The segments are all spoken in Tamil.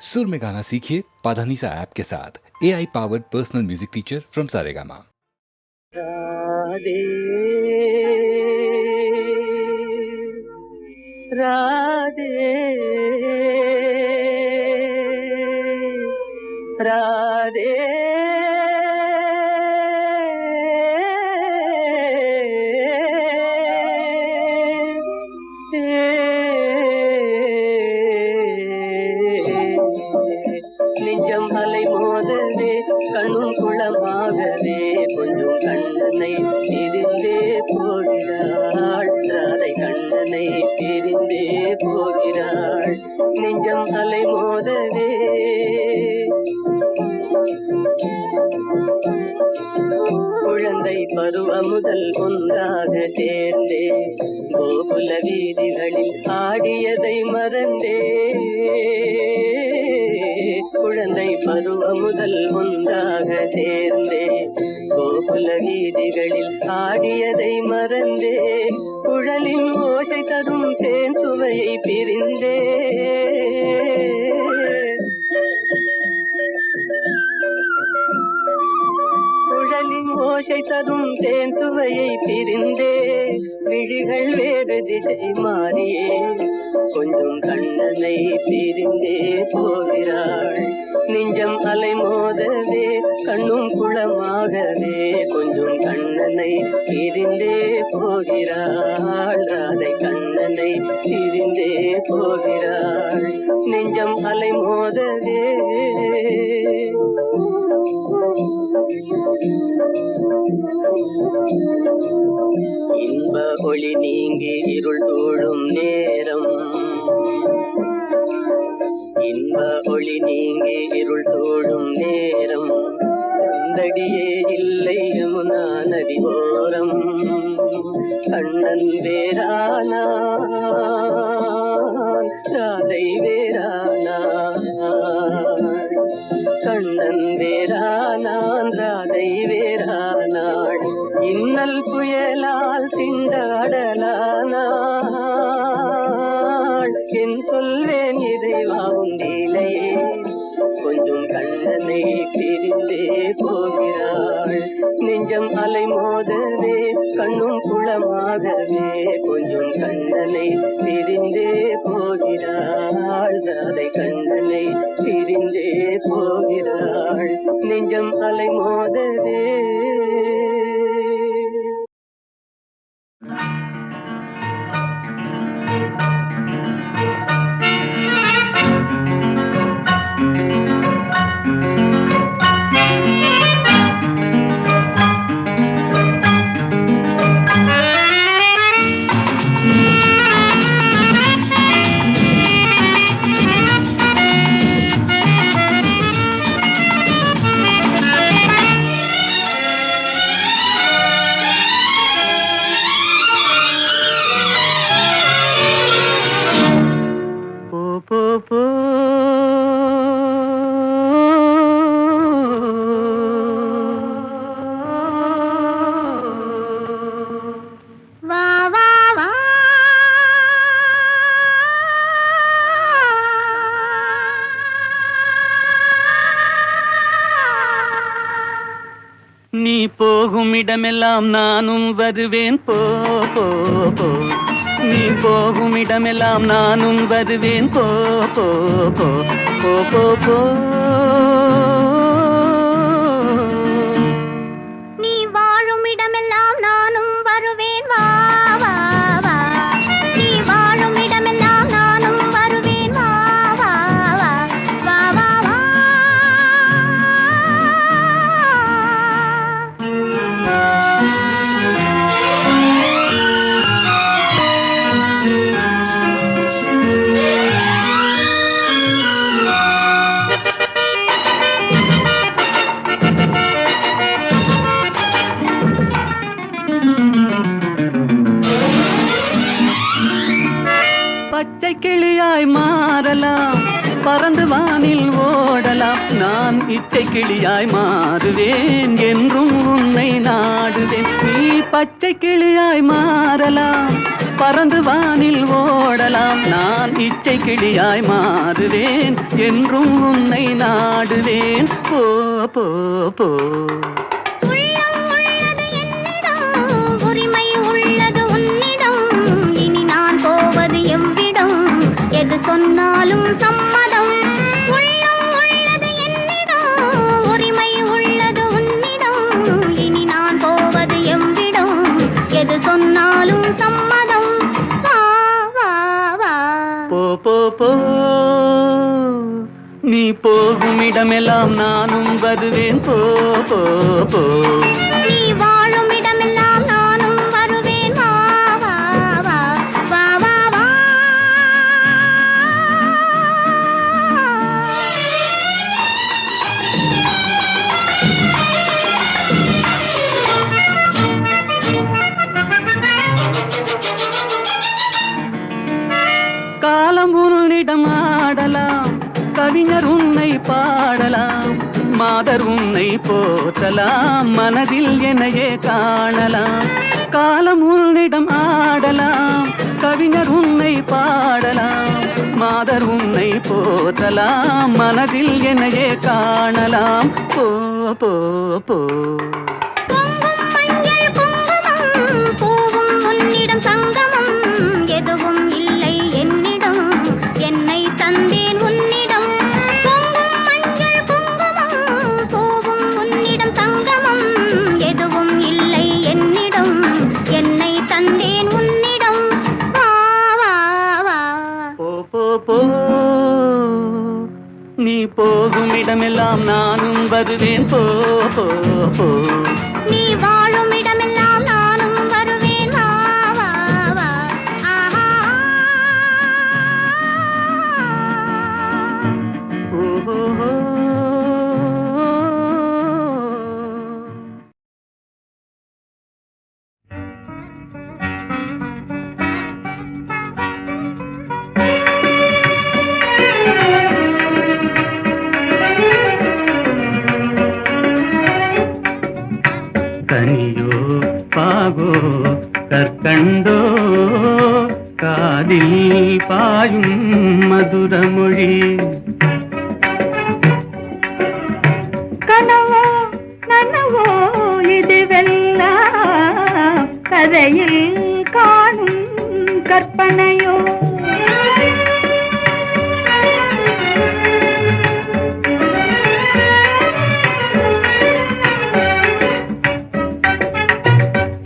सुर में गाना सीखिए पाधानीसा ऐप के साथ AI powered personal music teacher from Saregama. Radhe Radhe Radhe நிஜம் அலை மோதவே கண்ணும் குளமாகவே கொஞ்சம் கண்ணனை பிரிந்தே போகிறாள் ராதை கண்ணனை பிரிந்தே போகிறாள் நெஞ்சம் அலை மோதவே குழந்தை பருவம் முதல் ஒன்றாக சேர்ந்தே கோகுல வீதிகளில் ஆடியதை மறந்தே குழந்தை பருவம் முதல் ஒன்றாக சேர்ந்தே கோகுல வீதிகளில் ஆடியதை மறந்தே குழலின் ஓசை தரும் தேன் சுவையை பிரிந்தே குழலின் ஓசை தரும் தேன் சுவையை பிரிந்தே விழிகள் வேறு திசை மாறியே கொஞ்சம் கண்ணனை பிரிந்தே போகிறாள் நெஞ்சம் அலை மோதவே கண்ணும் குளமாகவே கொஞ்சம் கண்ணனை பிரிந்தே போகிறாள் ராதை கண்ணனை பிரிந்தே போகிறாள் நெஞ்சம் அலை மோதவே இன்ப ஒளி நீங்கி இருள் தோழும் நேரம் இன்ப ஒளி நீங்கி இருள் தோழும் நேரம் கண்டடியே இல்லை யமுனா நதி ஓரம் கண்ணன் வேறானா ராதை வேறானா கண்ணன் வேறானான் ராதை வேறானாள் இன்னல் புயலால் திண்டாடலானாள் என் சொல்வேன் இறைவா உண்டிலையே கொஞ்சம் கண்ணனை பிரிந்தே போகிறாள் நெஞ்சம் அலை மோதவே கண்ணும் குளமாகவே கொஞ்சம் கண்ணனை பிரிந்தே போகிறாள் ராதை கண்ணனை பிரிந்தே போகிறாள் நெஞ்சம் அலை மோதவே நீ போகும் இடமெல்லாம் நானும் வருவேன் போ போ போ நீ போகும் இடமெல்லாம் நானும் வருவேன் போ போ போ போ போ போ நீ வாழும் இடமெல்லாம் நானும் வருவேன் வா வா வா நீ வாழும் இடமெல்லாம் நானும் வருவேன் வா வா வா வா வா வா பச்சை கிளியாய் மாறலாம் பறந்து வானில் ஓடலாம் நான் இச்சை கிளியாய் மாறுவேன் என்றும் உன்னை நாடுவேன். நீ பச்சை கிளியாய் மாறலாம், பறந்து வானில் ஓடலாம். நான் இச்சை கிளியாய் மாறுவேன் என்றும் உன்னை நாடுவேன். போ போ போ. உள்ளம் உள்ளது என்னிடம், உரிமை உள்ளது உன்னிடம். இனி நான் போவது எவ்விடம், எது சொன்னாலும் சம்மதம். உள்ளம் உள்ளது என்னிடம், உரிமை உள்ளது உன்னிடம். இனி நான் போவது எவ்விடம், எது சொன்னாலும் சம்மதம். வா வா வா. போ போ போ. நீ போகும் இடமெல்லாம் நானும் வருவேன். போ போ போ. நீ வாழும் இடமெல்லாம் நானும் வருவேன். வா வா வா வா வா வா. காலம் உன்னிடம் ஆடலாம், கவிஞர் உன்னை பாடலாம், மாதர் உன்னை போற்றலாம், மனதில் என்னையே காணலாம். காலம் உன்னிடம் ஆடலாம், கவிஞர் உன்னை பாடலாம், மாதர் உன்னை போற்றலாம், மனதில் என்னையே காணலாம். போ போ போ. பொங்கும் மஞ்சள் குங்குமம், பூவும் உன்னிடம் சங்கமம். எதுவும் இல்லை என்னிடம், என்னை தந்தேன் உன்னிடம். பொங்கும் மஞ்சள் குங்குமம், பூவும் உன்னிடம் சங்கமம். எதுவும் இல்லை என்னிடம், என்னை தந்தேன் உன்னிடம். வா வா வா. போ போ போ. நீ போகும் இடமெல்லாம் நானும் வருவேன். போ போ போ. நீ வாழும் இடமெல்லாம் நானும் வருவேன். வா வா வா. ஆஹா. ஓஹோ. கனியோ பாகோ கற்கண்டோ காதில் பாயும் மதுரமொழி. கனவோ நனவோ இதுவெல்லாம் கதையில் காணும் கற்பனையோ.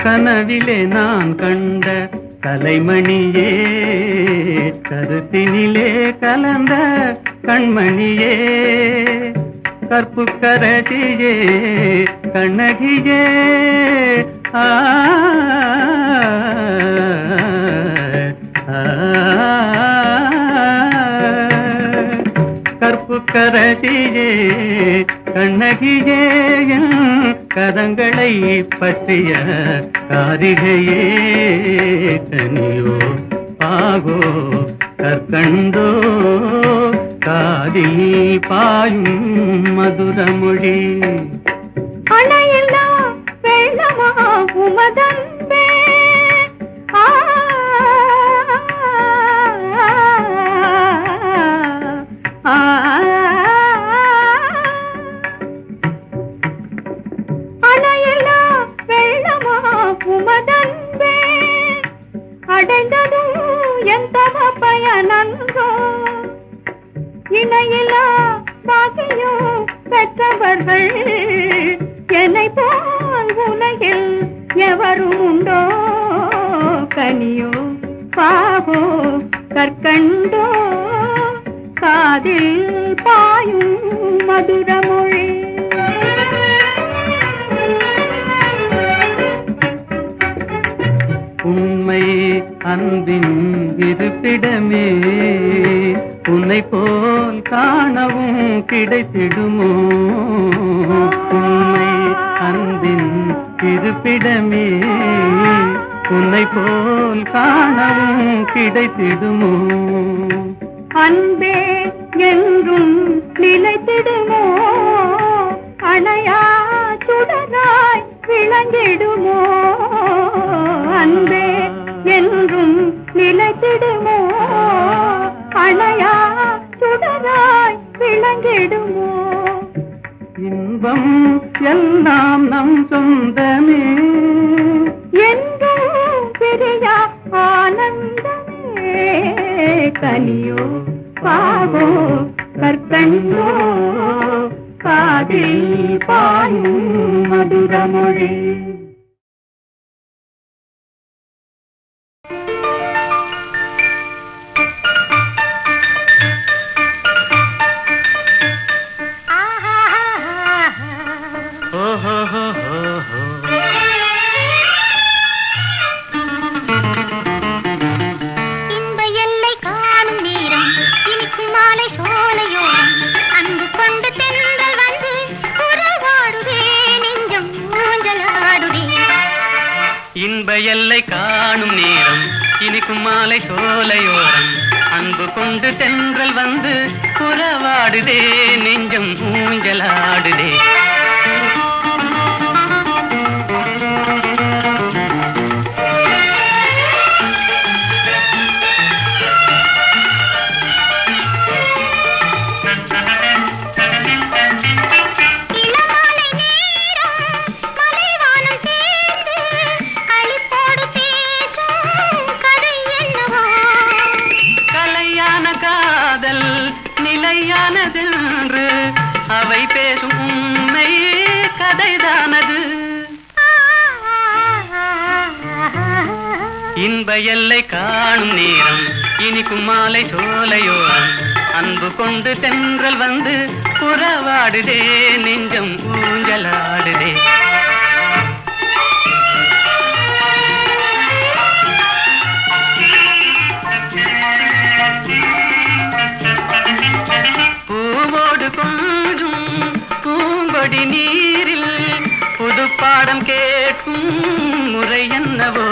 கனவிலே நான் கண்ட கலைமணியே, கருத்தினிலே கலந்த கண்மணியே, கற்புக்கரசியே கண்ணகியே. ஆ கற்புக்கரசியே கண்ணகியே, கரங்களை பற்றிய காரிகையே. கனியோ பாகோ கற்கண்டோ காதில் பாயும் மதுரமொழி. அணையில்லா வெள்ளமா உமதன்பே. ஆ ஆ. அணையில்லா வெள்ளமா உமதன்பே. அடைந்ததும் எந்த பயனன்றோ. இணையிலா பாக்கியம் பெற்றவர்கள் என்னை போல் உலகில் எவரும் உண்டோ. கனியோ பாகோ கற்கண்டோ காதில் பாயும் மதுரமொழி. உண்மை அன்பின் இருப்பிடமே, உன்னை போல் காணவும் கிடைத்திடுமோ. உண்மை அன்பின் இருப்பிடமே, உன்னை போல் காணவும் கிடைத்திடுமோ. அன்பே என்றும் நிலைத்திடுமோ. விளங்கிடுமோ அன்பே என்றும் நிலைத்திடுமோ அணையா சுடராய் விளங்கிடுமோ இன்பம் எல்லாம் நம் சொந்தமே என்றும் பிரியா ஆனந்தமே கனியோ பாவோ கற்கண்டோ காதில் பாயும் மதுரமொழி இன்ப எல்லை காணும் நேரம் இனிக்கும் மாலை சோலையோரம் அன்பு கொண்டு தென்றல் வந்து உறவாடுதே நெஞ்சம் ஊஞ்சலாடுதே நிலையானதென்று அவை பேசும் உண்மை கதைதானது இன்ப எல்லை காணும் நேரம் இனிக்கும் மாலை சோலையோரம் அன்பு கொண்டு தென்றல் வந்து உறவாடுதே நெஞ்சம் ஊஞ்சலாடுதே பூவோடு கொஞ்சும் பூங்கொடி நீரில் புது பாடம் கேட்கும் முறை என்னவோ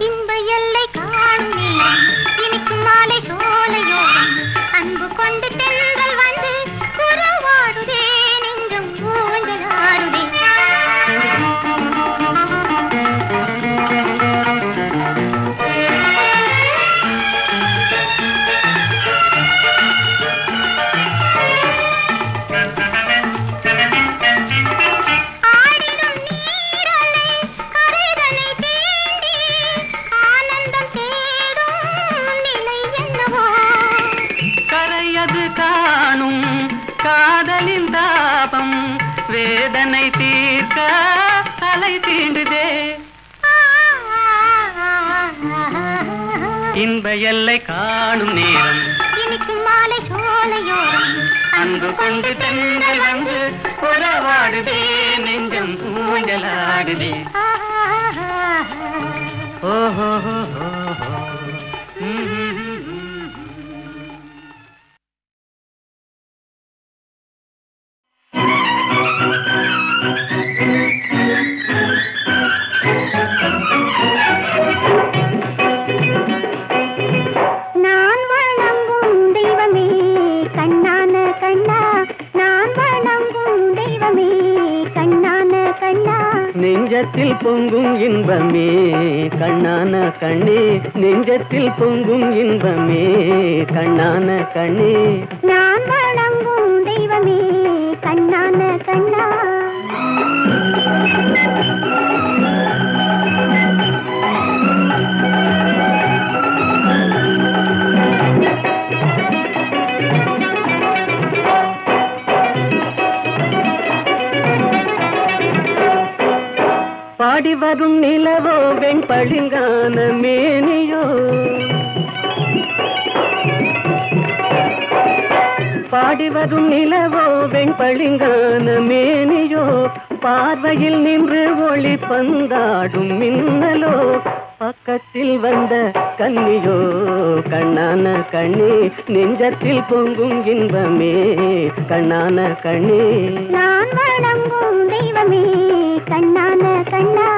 இன்ப எல்லை காணும் இனிக்கும் மாலை சோலையோரம் அன்பு கொண்டு தென்றல் வந்து உறவாடுதே நெஞ்சம் ஊஞ்சலாடுதே காதலின் தாபம் வேதனை தீர்க்க தலை தீண்டுதே இன்ப எல்லை காணும் நேரம் இனிக்கும் மாலை சோலையோரம் அன்பு கொண்டு தென்றல் வந்து உறவாடுதே நெஞ்சம் ஊஞ்சலாடுதே ஓஹோ நெஞ்சத்தில் பொங்கும் இன்பமே கண்ணான கண்ணே நெஞ்சத்தில் பொங்கும் இன்பமே கண்ணான கண்ணே நான் வணங்கும் தெய்வமே கண்ணான கண்ணா பாடி வரும் நிலவோ வெண்பளிங்கான மேனியோ பாடி வரும் நிலவோ வெண்பளிங்கான மேனியோ பார்வையில் நின்று ஒளி பந்தாடும் மின்னலோ பக்கத்தில் வந்த கண்ணியோ கண்ணான கண்ணே நெஞ்சத்தில் பொங்கும் இன்பமே கண்ணான கண்ணே நான் வணங்கும் தெய்வமே கண்ணான கண்ணா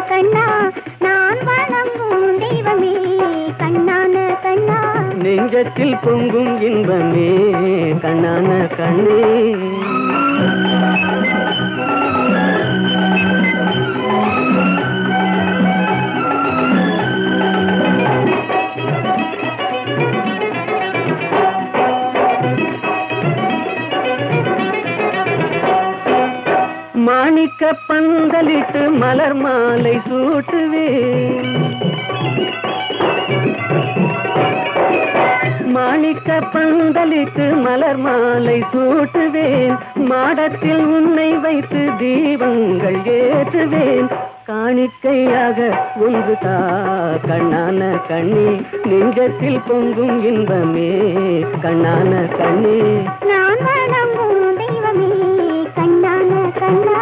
கண்ணா நான் வணங்கும் தெய்வமே கண்ணான கண்ணா நெஞ்சத்தில் பொங்கும் இன்பமே கண்ணான கண்ணே மாணிக்க பந்தலிட்டு மலர் மாலை சூட்டுவேன் மாணிக்க பந்தலிட்டு மலர் மாலை சூட்டுவேன் மாடத்தில் உன்னை வைத்து தீபங்கள் ஏற்றுவேன் காணிக்கையாக ஒன்று தா கண்ணான கண்ணே நெஞ்சத்தில் பொங்கும் இன்பமே கண்ணான கண்ணே நான் வணங்கும் தெய்வமே கண்ணான கண்ணா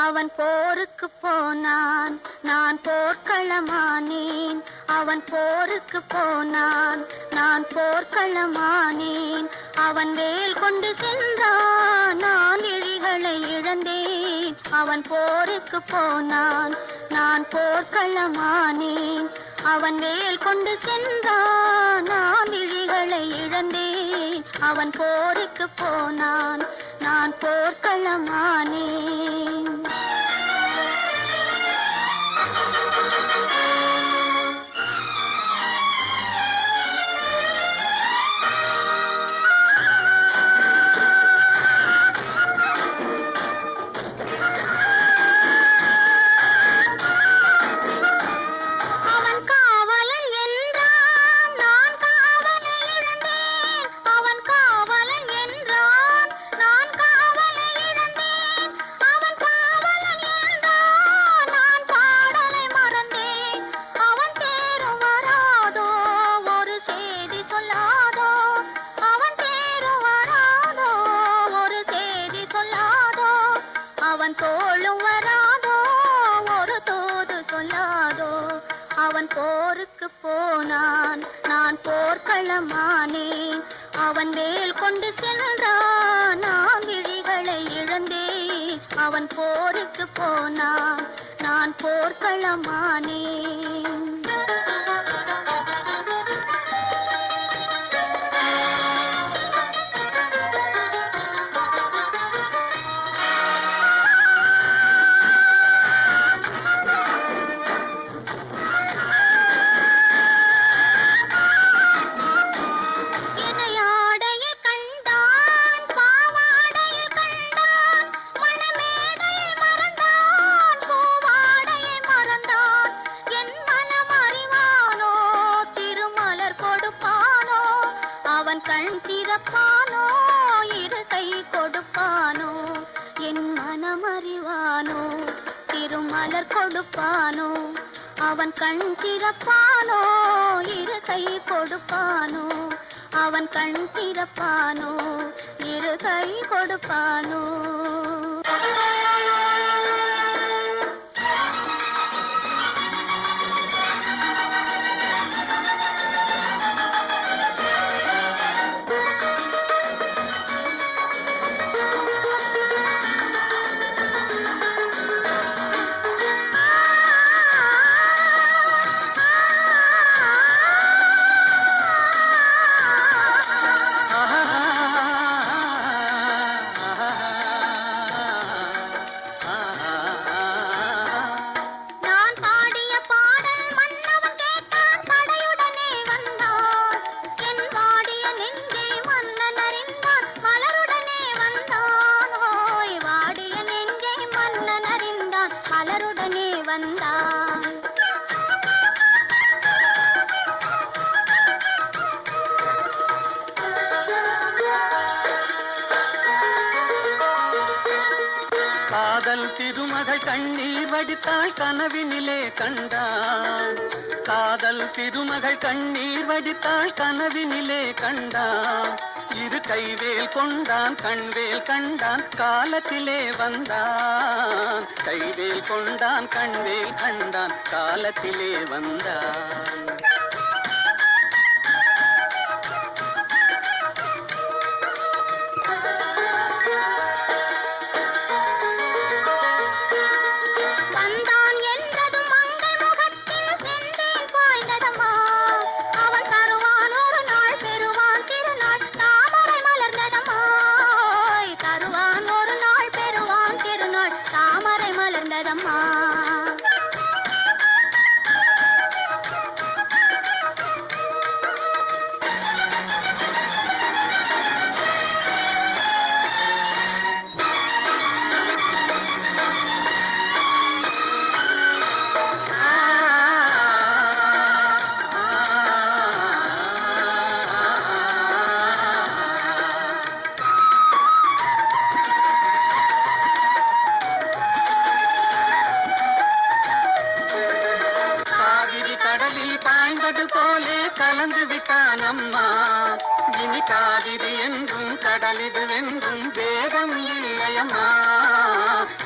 அவன் போருக்கு போனான் நான் போர்க்களமானேன் அவன் போருக்கு போனான் நான் போர்க்களமானேன் அவன் வேல் கொண்டு சென்றான் நான் இழிகளை இழந்தேன் அவன் போருக்கு போனான் நான் போர்க்களமானேன் அவன் வேல் கொண்டு சென்றான் நான் இழிகளை இழந்தேன் அவன் போருக்கு போனான் நான் போர்க்களமானேன் போருக்கு போனான் நான் போர்க்களமானேன் அவன் வேல் கொண்டு சென்றான் நான் விழிகளை இழந்தேன் அவன் போருக்கு போனான் நான் போர்க்களமானேன் கண் திறப்பானோ இரு கை கொடுப்பானோ என் மனம் அறிவானோ திருமலர் கொடுப்பானோ அவன் கண் திறப்பானோ இரு கை கொடுப்பானோ அவன் கண் திறப்பானோ இரு கை கொடுப்பானோ காதல் திருமகள் கண்ணீர் வடித்தாள் கனவினிலே கண்டான். காதல் திருமகள் கண்ணீர் வடித்தாள் கனவினிலே கண்டான். இரு கைவேல் கொண்டான் கண்வேல் கண்டான் காலத்திலே வந்தான். கைவேல் கொண்டான் கண்வேல் கண்டான் காலத்திலே வந்தான். கலந்து விட்டான் அம்மா. இனி காவிரி என்றும் கடலிது என்றும் வேதம் இல்லையம்மா.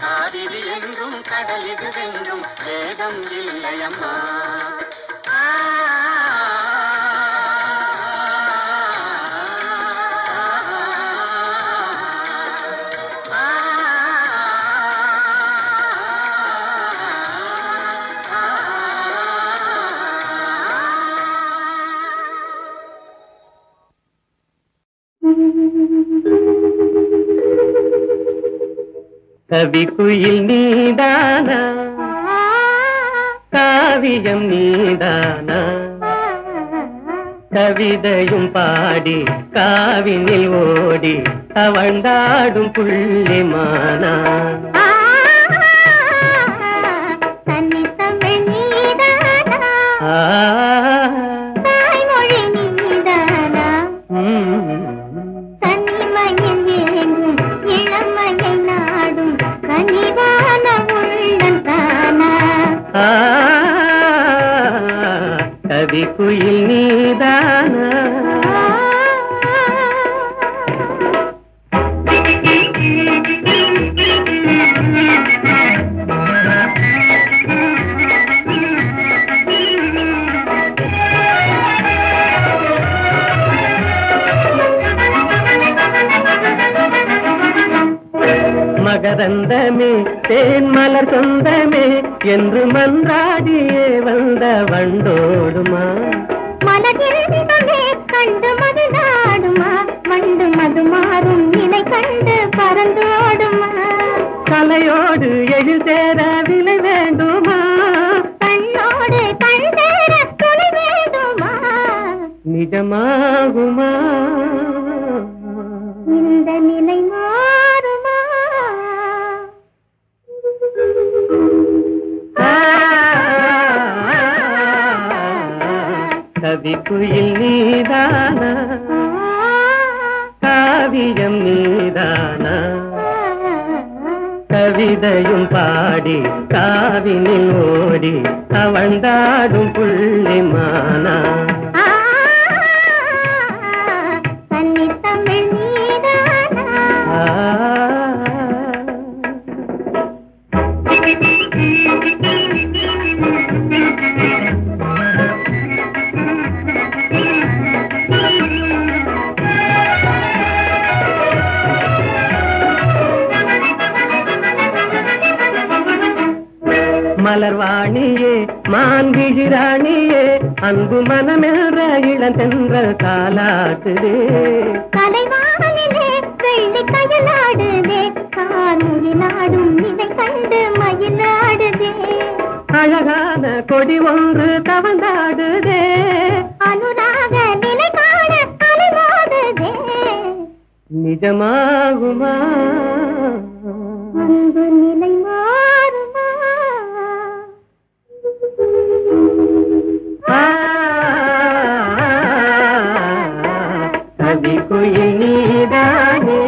காவிரி என்றும் கடலிது என்றும் வேதம் இல்லையம்மா. கவிக்குயில் நீதானா, காவியம் நீதானா, கவிதையும் பாடி காவினில் ஓடி தவழ்ந்தாடும் புள்ளிமானா. கவிக்குயில் நீதானா. மகரந்தமே தேன் மலர் சொந்தமே என்று மன்றாடியே வந்த வண்டோடுமா. மலர்மே கண்டு மது நாடுமா, வண்டு மது மாறும் நிலை கண்டு பறந்தோடுமா. கலையோடு எழில் சேர விலை வேண்டுமா, கண்ணோடு கண் சேர துணை வேண்டுமா. நிஜமாகுமா இந்த நிலை மாறுமா. கவிக்குயில் நீதானா, காவியம் நீதானா, கவிதையும் பாடி காவினில் ஓடி தவழ்ந்தாடும் புள்ளிமானா. மலர்வாணியே மான்கிழிராணியே அன்பு மனமென்ற இளந்தென்றல் காலாட்டுதே. கலைவானிலே வெள்ளி கயலாடுதே, கார்முகி நாடும் நிலை கண்டு மயிலாடுதே. அழகான கொடி ஒன்று தவந்தாடுதே, அனுராக நிலை காண அலைவாடுதே. நிஜமாகுமா அன்பு நிலை மாறுமா. கவிக்குயில் நீதானே.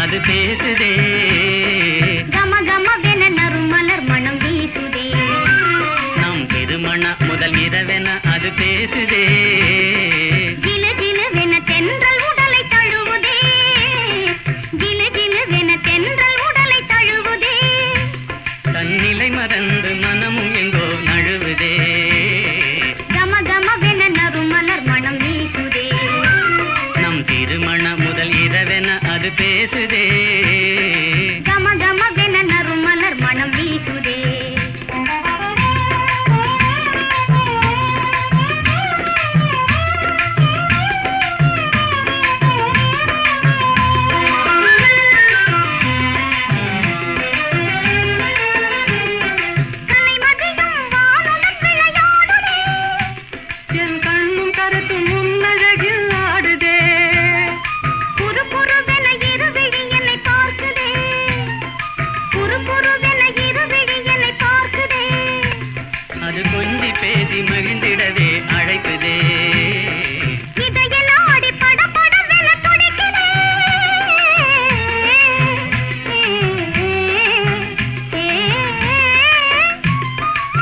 அது பேசுதே. கம கமவென நறுமலர் மனம் வீசுதே. நம் திருமண முதல் இரவென அது பேசுதே. ஜிலு ஜிலுவென தென்றல் உடலை தழுவுதே. ஜிலு ஜிலுவென தென்றல் உடலை தழுவுதே. தன்னிலை மறந்து மனமும் எங்கோ நழுவுதே. கம கமவென நறுமலர் மனம் வீசுதே. நம் திருமண முதல் இரவென அது பேசுதே. கம கமவென நறுமலர் மனம் வீசுதே. என் கண்ணும் கருத்தும் முன்னழகில் ஆடுதே. புறுபுறுவென இருவிழி என்னை பார்க்குதே. புறுபுறுவென இருவிழி என்னை பார்க்குதே. அது கொஞ்சி பேசி மகிழ்ந்திடவே அழைக்குதே. இதய நாடி படபடவென துடிக்குதே.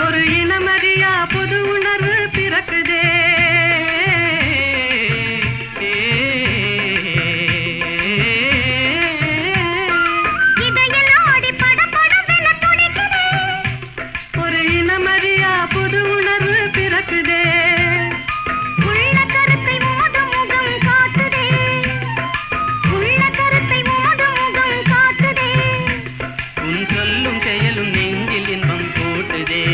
ஒரு இனமறியா புது உணர்வு பிறக்குதே. இதய நாடி படபடவென துடிக்குதே. ஒரு இனமறியா புது உணர்வு பிறக்குதே. உள்ள கருத்தை மோதும் முகம் காட்டுதே. உள்ள கருத்தை மோதும் முகம் காட்டுதே. உன் சொல்லும் செயலும் நெஞ்சில் இன்பம் கூட்டுதே.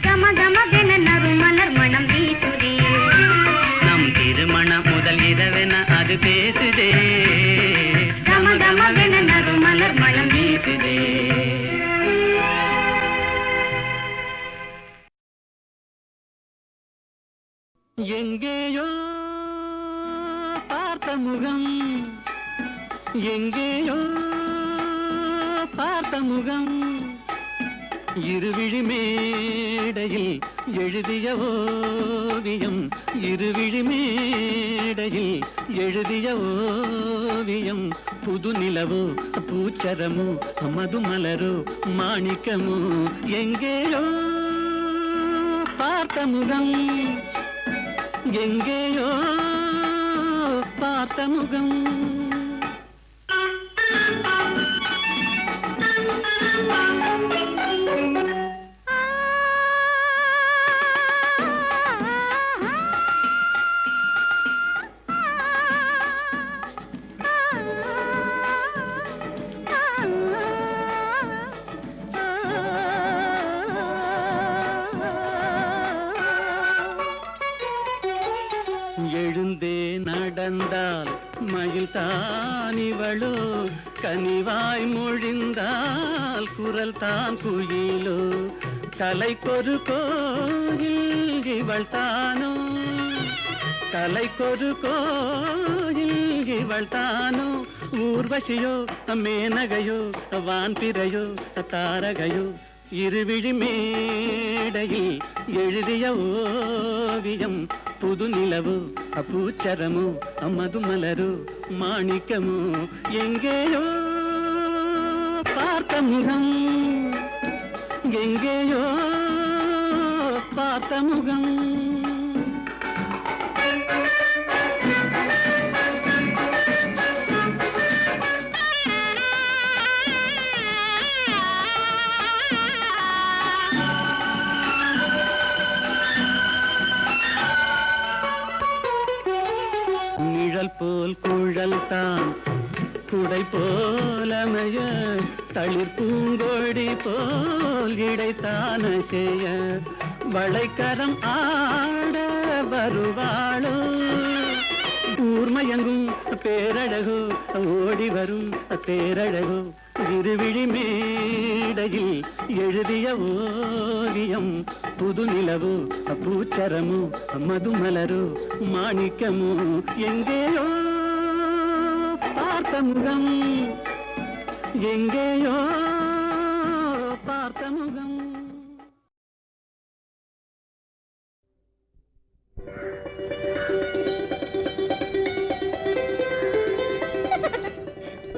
கம கமவென நறுமலர் மனம் வீசுதே. நம் திருமண முதல் இரவென அது பேசுதே. கம கமவென நறுமலர் மனம் வீசுதே. எங்கேயோ பார்த்த முகம், எங்கேயோ பார்த்த முகம், இருவிழி மேடையில் எழுதிய ஓவியம், இருவிழி மேடையில் எழுதிய ஓவியம். புது நிலவோ பூச்சரமோ மதுமலரோ மாணிக்கமோ, எங்கேயோ பார்த்த முகம், எங்கேயோ பார்த்த முகம். எழுந்தே நடந்தால் மயில் தான் இவளோ, கனிவாய் மொழிந்தால் குரல் தான் குயிலோ, கலைக்கொரு கோயில் இவள் தானோ, கலைக்கொரு கோயில் இவள் தானோ, ஊர்வசியோ மேனகையோ வான்பிறையோ தாரகையோ, இருவிழி மேடையில் எழுதிய ஓவியம். புது நிலவோ பூச்சரமோ மதுமலரோ மாணிக்கமோ, எங்கேயோ பார்த்த முகம், எங்கேயோ பார்த்த முகம். நிழல் போல் குழல் தான் குடை போலமைய, தளிர் பூங்கொடி போல் இடைத்தான செய்ய, வளைக்கரம் ஆட வருவாளோ, ஊர்மயங்கும் பேரழகோ ஓடி வரும் தேரழகோ, இருவிழி மேடையில் எழுதிய ஓவியம். புது நிலவோ பூச்சரமோ மதுமலரோ மாணிக்கமோ, எங்கேயோ பார்த்த முகம், எங்கேயோ பார்த்த முகம்.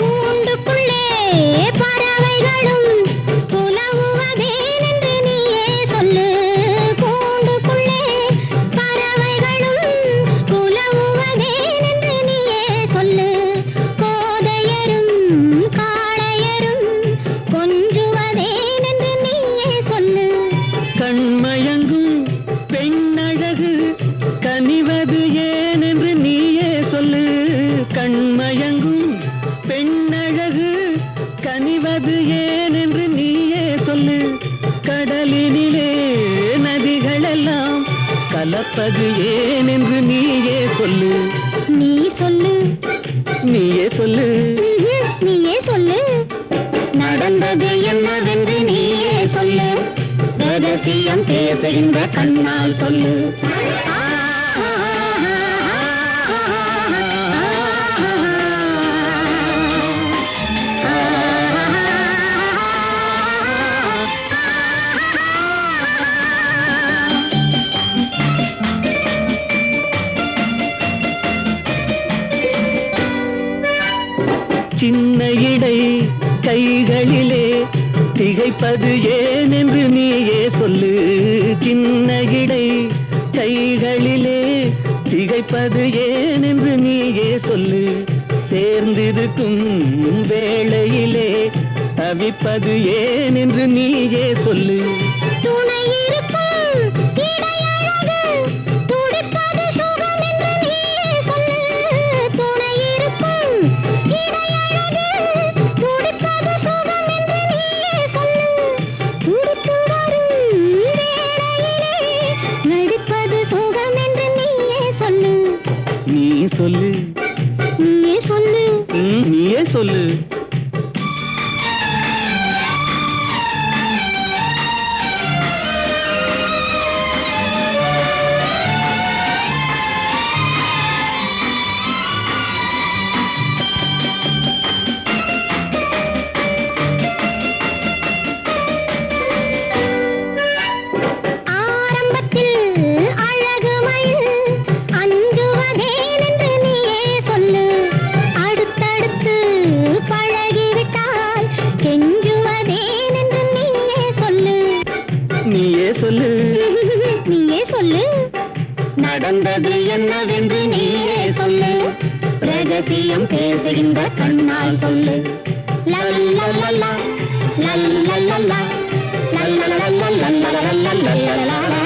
கூண்டுக்குள்ளே பறவைகளும் புலவுவதேனென்று நீயே சொல்லு. கூண்டுக்குள்ளே பறவைகளும் புலவுவதேனென்று நீயே சொல்லு. கோதையரும் காளையரும் கொஞ்சுவதேனென்று நீயே சொல்லு. கண்மயங்கும் பெண்ணழகு கனிவது ஏனென்று நீயே சொல்லு. கண்மயங்கும் பெண்ணழகு கனிவது ஏனென்று நீயே சொல்லு. கடலினிலே நதிகளெல்லாம் கலப்பது ஏனென்று நீயே சொல்லு. நீ சொல்லு. நீயே சொல்லு. நீயே சொல்லு. நடந்தது என்னவென்று நீயே சொல்லு. ரகசியம் பேசுகின்ற கண்ணால் சொல்லு. சின்ன இடை கைகளிலே திகைப்பது ஏனென்று நீயே சொல்லு. சின்ன இடை கைகளிலே திகைப்பது ஏனென்று நீயே சொல்லு. சேர்ந்திருக்கும் வேளையிலே தவிப்பது ஏனென்று நீயே சொல்லு. துணை இருக்கும் இடையழகு துடிப்பது சுகம் என்று நீயே சொல்லு. துணை இருக்கும் இடையழகு துடிப்பது சுகம் என்று நீயே சொல்லு. துடிப்பு வரும் வேளையிலே நடிப்பது சுகம் என்று நீயே சொல்லு. நீ சொல்லு. நீயே சொல்லு. நீயே சொல்லு. ஆரம்பத்தில் அழகு மயில் அஞ்சுவதேனென்று நீயே சொல்லு. அடுத்தடுத்து பழகிவிட்டால் கெஞ்சுவதேனென்று நீயே சொல்லு. நீயே சொல்லு. நீயே சொல்லு. நடந்தது என்னவென்று நீயே சொல்லு. ரகசியம் பேசுகின்ற கண்ணால் சொல்லு. லல்லலல்லா, லல்லலல்லா, லல்லலல்லா, லல்லலல்லா, லல்லலல்லா.